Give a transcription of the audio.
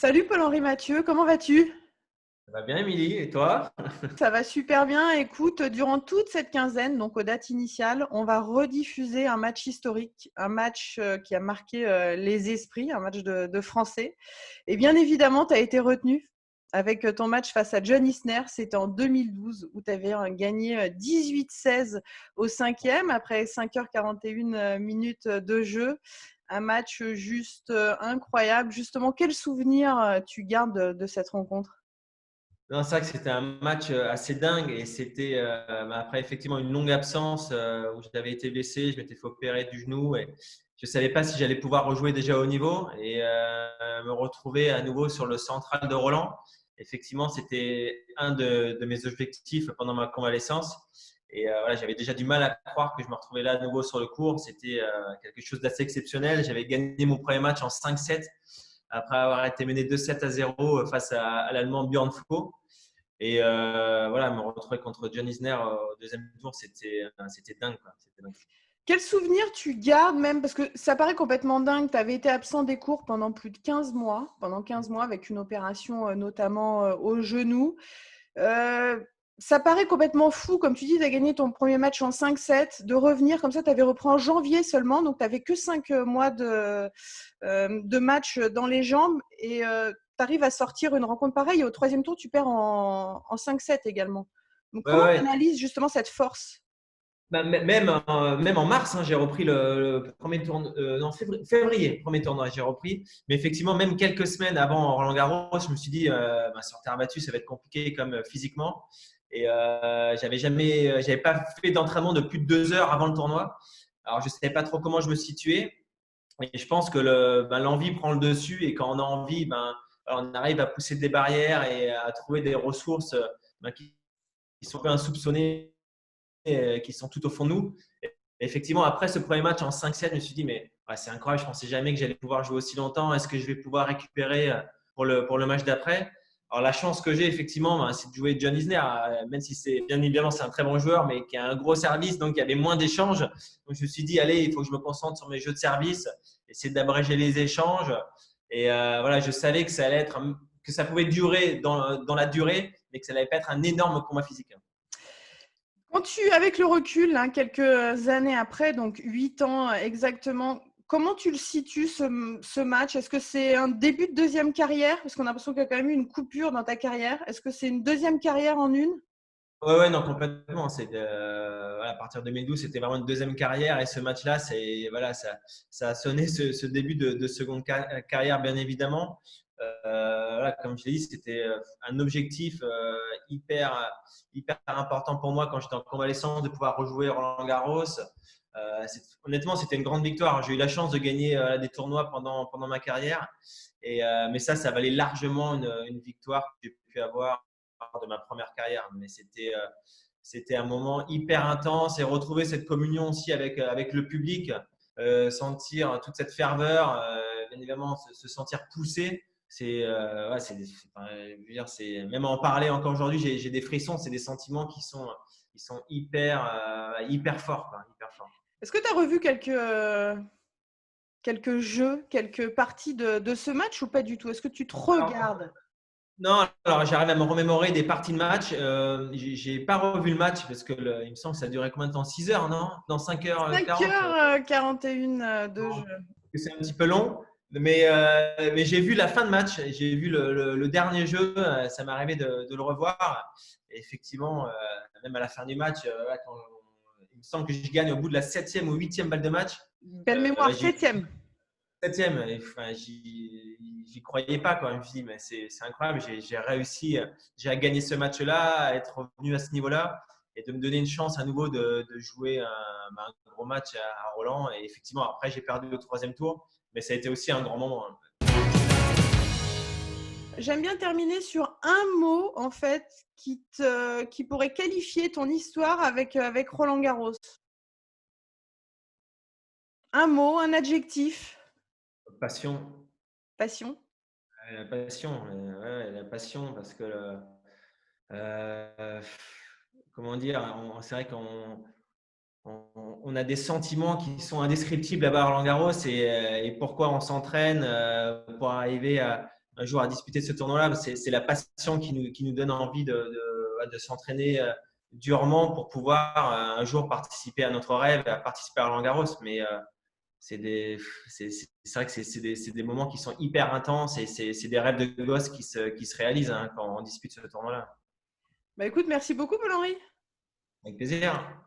Salut Paul-Henri Mathieu, comment vas-tu? Ça va bien, Émilie, et toi? Ça va super bien. Écoute, durant toute cette quinzaine, donc aux dates initiales, on va rediffuser un match historique, un match qui a marqué les esprits, un match de Français. Et bien évidemment, tu as été retenu avec ton match face à John Isner. C'était en 2012 où tu avais gagné 18-16 au cinquième après 5h41 minutes de jeu. Un match juste incroyable. Justement, quel souvenir tu gardes de cette rencontre? Non, c'est vrai que c'était un match assez dingue et c'était après effectivement une longue absence où j'avais été blessé, je m'étais fait opérer du genou et je ne savais pas si j'allais pouvoir rejouer déjà au niveau et me retrouver à nouveau sur le central de Roland. Effectivement, c'était un de mes objectifs pendant ma convalescence et voilà, j'avais déjà du mal à croire que je me retrouvais là à nouveau sur le court. C'était quelque chose d'assez exceptionnel. J'avais gagné mon premier match en 5-7 après avoir été mené 2-7-0 face à l'Allemand Björn Foucault. Et voilà, me retrouver contre John Isner au deuxième tour, c'était dingue, quoi. C'était dingue. Quel souvenir tu gardes même, parce que ça paraît complètement dingue, tu avais été absent des cours pendant plus de 15 mois, pendant 15 mois avec une opération notamment au genou. Euh, Ça paraît complètement fou, comme tu dis, tu as gagné ton premier match en 5-7, de revenir comme ça, tu avais repris en janvier seulement, donc tu n'avais que 5 mois de match dans les jambes et tu arrives à sortir une rencontre pareille et au troisième tour, tu perds en 5-7 également. Donc Ouais, comment tu ouais. analyses justement cette force? Bah, même en mars, hein, j'ai repris le premier tournoi, non, février, premier tournoi, j'ai repris. Mais effectivement, même quelques semaines avant Roland Garros, je me suis dit, sur terre battue, ça va être compliqué comme physiquement. Et j'avais pas fait d'entraînement de plus de 2 heures avant le tournoi. Alors, je ne savais pas trop comment je me situais. Et je pense que l'envie prend le dessus et quand on a envie, on arrive à pousser des barrières et à trouver des ressources qui sont un peu insoupçonnées, qui sont tout au fond de nous. Et effectivement, après ce premier match en 5-7, je me suis dit, mais ouais, c'est incroyable, je ne pensais jamais que j'allais pouvoir jouer aussi longtemps. Est-ce que je vais pouvoir récupérer pour le match d'après? Alors, la chance que j'ai, effectivement, c'est de jouer John Isner, même si c'est bien évidemment c'est un très bon joueur, mais qui a un gros service, donc il y avait moins d'échanges. Donc, je me suis dit, allez, il faut que je me concentre sur mes jeux de service, essayer d'abréger les échanges. Et voilà, je savais que ça allait être, que ça pouvait durer dans la durée, mais que ça n'allait pas être un énorme combat physique. Avec le recul, hein, quelques années après, donc 8 ans exactement, comment tu le situes ce match? Est-ce que c'est un début de deuxième carrière? Parce qu'on a l'impression qu'il y a quand même eu une coupure dans ta carrière. Est-ce que c'est une deuxième carrière en une? Ouais, ouais, non, complètement. Voilà, à partir de 2012, c'était vraiment une deuxième carrière. Et ce match-là, voilà, ça a sonné ce début de seconde carrière, bien évidemment. Voilà, comme je l'ai dit, c'était un objectif hyper important pour moi quand j'étais en convalescence de pouvoir rejouer Roland Garros. Honnêtement, c'était une grande victoire. J'ai eu la chance de gagner des tournois pendant ma carrière. Mais ça valait largement une victoire que j'ai pu avoir de ma première carrière. Mais c'était un moment hyper intense et retrouver cette communion aussi avec le public, sentir toute cette ferveur, bien évidemment se sentir poussé. Ouais, enfin, je veux dire, même en parler encore aujourd'hui, j'ai des frissons. C'est des sentiments qui sont hyper forts, quoi, hyper forts. Est-ce que tu as revu quelques jeux, quelques parties de ce match ou pas du tout? Est-ce que tu te Alors, regardes? non, alors j'arrive à me remémorer des parties de match. J'ai pas revu le match parce que il me semble que ça a duré combien de temps? 6 heures, non? Dans 5h40. 5h41 de jeu. C'est un petit peu long. Mais j'ai vu la fin de match. J'ai vu le dernier jeu. Ça m'est arrivé de le revoir. Et effectivement, même à la fin du match, ouais, il me semble que je gagne au bout de la septième ou huitième balle de match. Belle mémoire, septième. Septième, enfin, j'y croyais pas quoi. Je me suis dit, mais c'est incroyable, j'ai réussi, j'ai gagné ce match-là, à être revenu à ce niveau-là et de me donner une chance à nouveau de jouer un gros match à Roland. Et effectivement, après, j'ai perdu au troisième tour, mais ça a été aussi un grand moment, hein. J'aime bien terminer sur un mot, en fait, qui pourrait qualifier ton histoire avec Roland Garros. Un mot, un adjectif. Passion, Passion. la passion, ouais, la passion, parce que euh, comment dire, c'est vrai qu'on a des sentiments qui sont indescriptibles à Roland Garros et pourquoi on s'entraîne pour arriver un jour à disputer ce tournoi-là. C'est la passion qui nous donne envie de s'entraîner durement pour pouvoir un jour participer à notre rêve, à participer à Roland-Garros. Mais c'est vrai que c'est des moments qui sont hyper intenses et c'est des rêves de gosse qui se réalisent quand on dispute ce tournoi-là. Bah, écoute, merci beaucoup, Paul-Henri. Avec plaisir.